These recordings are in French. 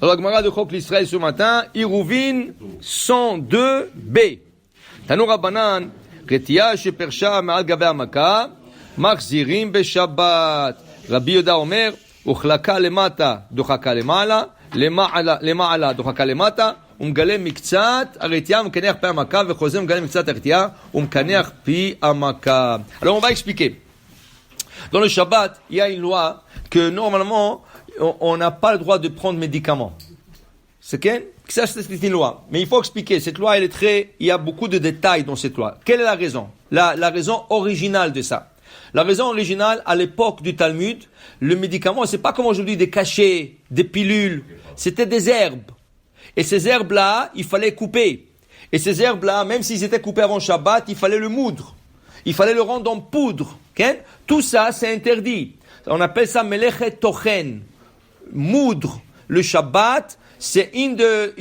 Alors, Gemara de Chok l'Israël ce matin, Iruvin 102b. Tanu Rabbanan, Retia shepersha ma'al gabe hamaka, machzirim beshabbat. Rabbi Yoda Omer, uchlaka lemata, dochaka lemala, למעלה דוחקה למטה, ומגלה מקצת הרתיעה, ומקנח פי המכה, וחוזר ומגלה מקצת הרתיעה, ומקנח פי המכה. Alors on va expliquer. Dans le Shabbat, il y a une loi que normalement, on n'a pas le droit de prendre médicaments. C'est quel? Ça, c'est une loi. Mais il faut expliquer. Cette loi, elle est très, il y a beaucoup de détails dans cette loi. Quelle est la raison? La raison originale de ça. La raison originale, à l'époque du Talmud, le médicament, c'est pas comme aujourd'hui des cachets, des pilules. C'était des herbes. Et ces herbes-là, il fallait couper. Et ces herbes-là, même s'ils étaient coupés avant Shabbat, il fallait le moudre. Il fallait le rendre en poudre. Okay? Tout ça, c'est interdit. On appelle ça melechet tochen. Moudre le Shabbat, c'est une de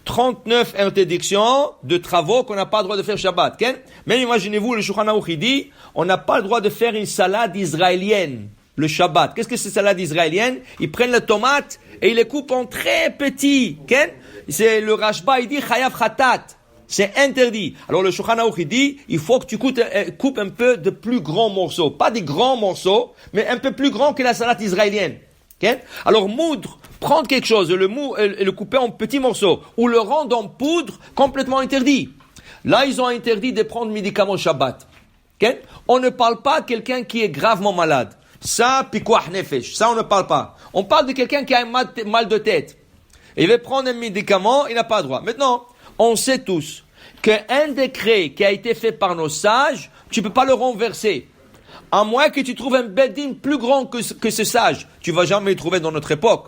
39 interdictions de travaux qu'on n'a pas le droit de faire Shabbat. Okay? Même imaginez-vous, le Shulchan Aruch dit, on n'a pas le droit de faire une salade israélienne le Shabbat. Qu'est-ce que c'est salade israélienne? Ils prennent les tomates et ils les coupent en très petits. Okay? C'est le Rashba, il dit chayav khatat. C'est interdit. Alors le Shulchan Aruch dit, il faut que tu coupes un peu de plus grands morceaux. Pas des grands morceaux, mais un peu plus grands que la salade israélienne. Okay? Alors moudre, prendre quelque chose, le couper en petits morceaux, ou le rendre en poudre, complètement interdit. Là, ils ont interdit de prendre médicaments Shabbat. Okay? On ne parle pas de quelqu'un qui est gravement malade. Ça, pikuach nefesh. Ça, on ne parle pas. On parle de quelqu'un qui a un mal de tête. Il veut prendre un médicament, il n'a pas le droit. Maintenant, on sait tous qu'un décret qui a été fait par nos sages, tu peux pas le renverser. À moins que tu trouves un bedin plus grand que ce sage. Tu vas jamais le trouver dans notre époque.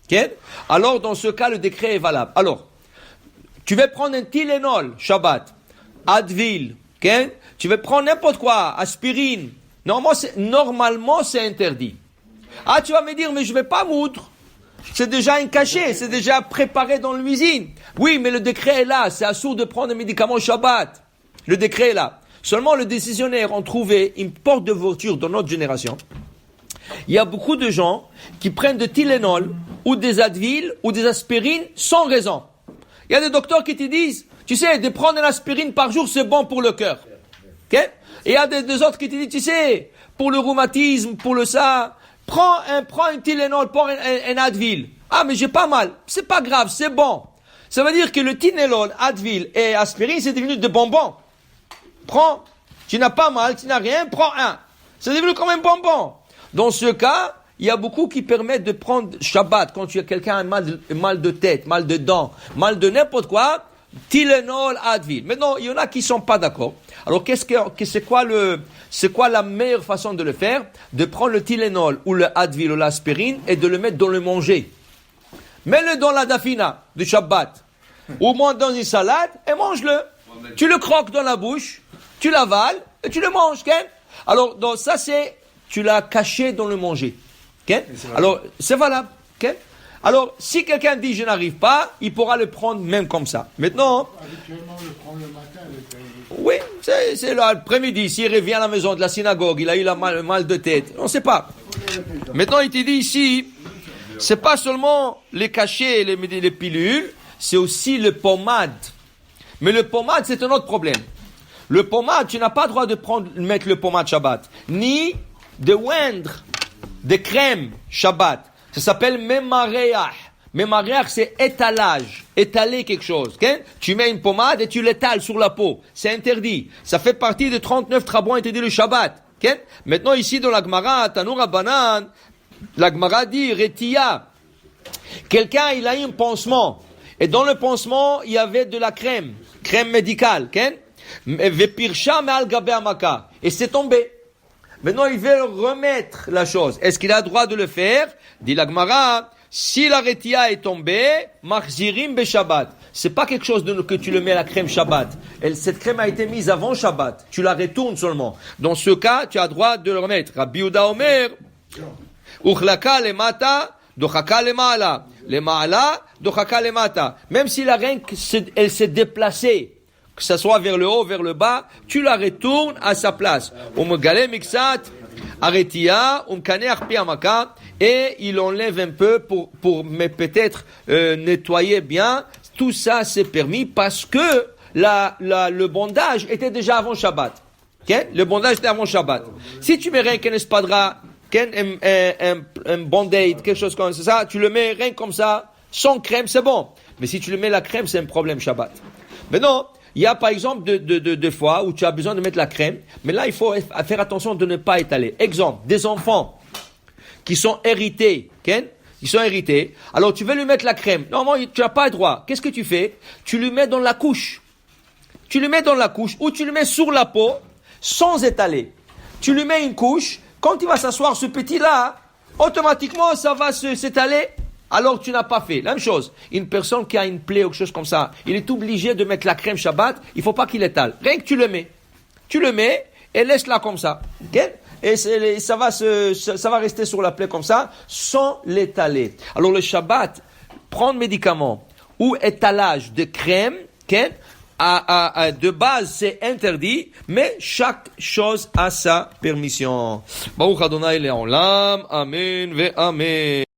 Okay? Alors, dans ce cas, le décret est valable. Alors, tu veux prendre un Tylenol, Shabbat, Advil, okay? Tu veux prendre n'importe quoi, aspirine. Normalement, c'est interdit. Ah, tu vas me dire, mais je vais pas moudre. C'est déjà un cachet, c'est déjà préparé dans l'usine. Oui, mais le décret est là, c'est assourd de prendre un médicament Shabbat. Le décret est là. Seulement, le décisionnaire a trouvé une porte de voiture dans notre génération. Il y a beaucoup de gens qui prennent de Tylenol, ou des Advil, ou des aspirines, sans raison. Il y a des docteurs qui te disent, tu sais, de prendre une aspirine par jour, c'est bon pour le cœur. Okay? Et il y a des autres qui te disent, tu sais, pour le rhumatisme, pour le ça, prends un Tylenol, prends un Advil. Ah, mais j'ai pas mal. C'est pas grave, c'est bon. Ça veut dire que le Tylenol, Advil et aspirine, c'est devenu de bonbons. Prends. Tu n'as pas mal, tu n'as rien, prends un. C'est devenu comme un bonbon. Dans ce cas, il y a beaucoup qui permettent de prendre Shabbat quand tu as quelqu'un mal de tête, mal de dents, mal de n'importe quoi, Tylenol, Advil. Maintenant, il y en a qui sont pas d'accord. Alors, c'est quoi la meilleure façon de le faire? De prendre le Tylenol ou le Advil ou l'aspirine et de le mettre dans le manger. Mets-le dans la dafina du Shabbat. Ou moins dans une salade et mange-le. Tu le croques dans la bouche, tu l'avales et tu le manges. Okay? Alors, donc, ça c'est, tu l'as caché dans le manger. Okay? Alors, c'est valable. Okay? Alors, si quelqu'un dit je n'arrive pas, il pourra le prendre même comme ça. Maintenant, habituellement, on le prend le matin. Oui, c'est l'après-midi. S'il revient à la maison de la synagogue, il a eu mal de tête. On ne sait pas. Maintenant, il te dit ici, c'est pas seulement les cachets, les pilules, c'est aussi le pommade. Mais le pommade, c'est un autre problème. Le pommade, tu n'as pas le droit de mettre le pommade Shabbat. Ni de oindre des crèmes Shabbat. Ça s'appelle memareach. Memareach, c'est étalage. Étaler quelque chose. Okay? Tu mets une pommade et tu l'étales sur la peau. C'est interdit. Ça fait partie des 39 travaux interdits le Shabbat. Okay? Maintenant, ici, dans la Gemara, Tanu Rabbanan, la Gemara dit, Retia. Quelqu'un, il a eu un pansement. Et dans le pansement, il y avait de la crème médicale. Okay? Vepirsha me'al gabe hamaka. Et c'est tombé. Maintenant, il veut remettre la chose. Est-ce qu'il a le droit de le faire? Dit la Gemara, si la retia est tombée, machzirim be Shabbat. C'est pas quelque chose que tu le mets à la crème Shabbat. Cette crème a été mise avant Shabbat. Tu la retournes seulement. Dans ce cas, tu as le droit de le remettre. Rabbi Yehuda Omer, uchlaka lemata, dochaka lema'ala. Lema'ala, dochaka lemata. Même si la reine, elle s'est déplacée, que ce soit vers le haut, vers le bas, tu la retournes à sa place. Umgale miksat, aretia, umkaneach pi hamaka. et il enlève un peu mais peut-être nettoyer bien. Tout ça c'est permis parce que le bondage était déjà avant Shabbat. Okay? Le bondage était avant Shabbat. Si tu mets rien qu'un espadra, un band-aid, quelque chose comme ça, tu le mets rien comme ça, sans crème, c'est bon. Mais si tu le mets la crème, c'est un problème Shabbat. Mais non, il y a par exemple deux fois où tu as besoin de mettre la crème, mais là il faut faire attention de ne pas étaler. Exemple, des enfants qui sont hérités, okay? Ils sont hérités. Alors tu veux lui mettre la crème. Normalement, tu n'as pas le droit. Qu'est-ce que tu fais? Tu le mets dans la couche. Tu le mets dans la couche ou tu le mets sur la peau sans étaler. Tu lui mets une couche. Quand il va s'asseoir, ce petit-là, automatiquement, ça va s'étaler. Alors tu n'as pas fait. La même chose. Une personne qui a une plaie ou quelque chose comme ça, il est obligé de mettre la crème Shabbat. Il ne faut pas qu'il étale. Rien que tu le mets. Tu le mets et laisse-la comme ça. Okay? Et ça va rester sur la plaie comme ça, sans l'étaler. Alors le Shabbat, prendre médicaments ou étalage de crème, okay? De base c'est interdit, mais chaque chose a sa permission. Baruch Adonai Le'olam, Amen ve Amen.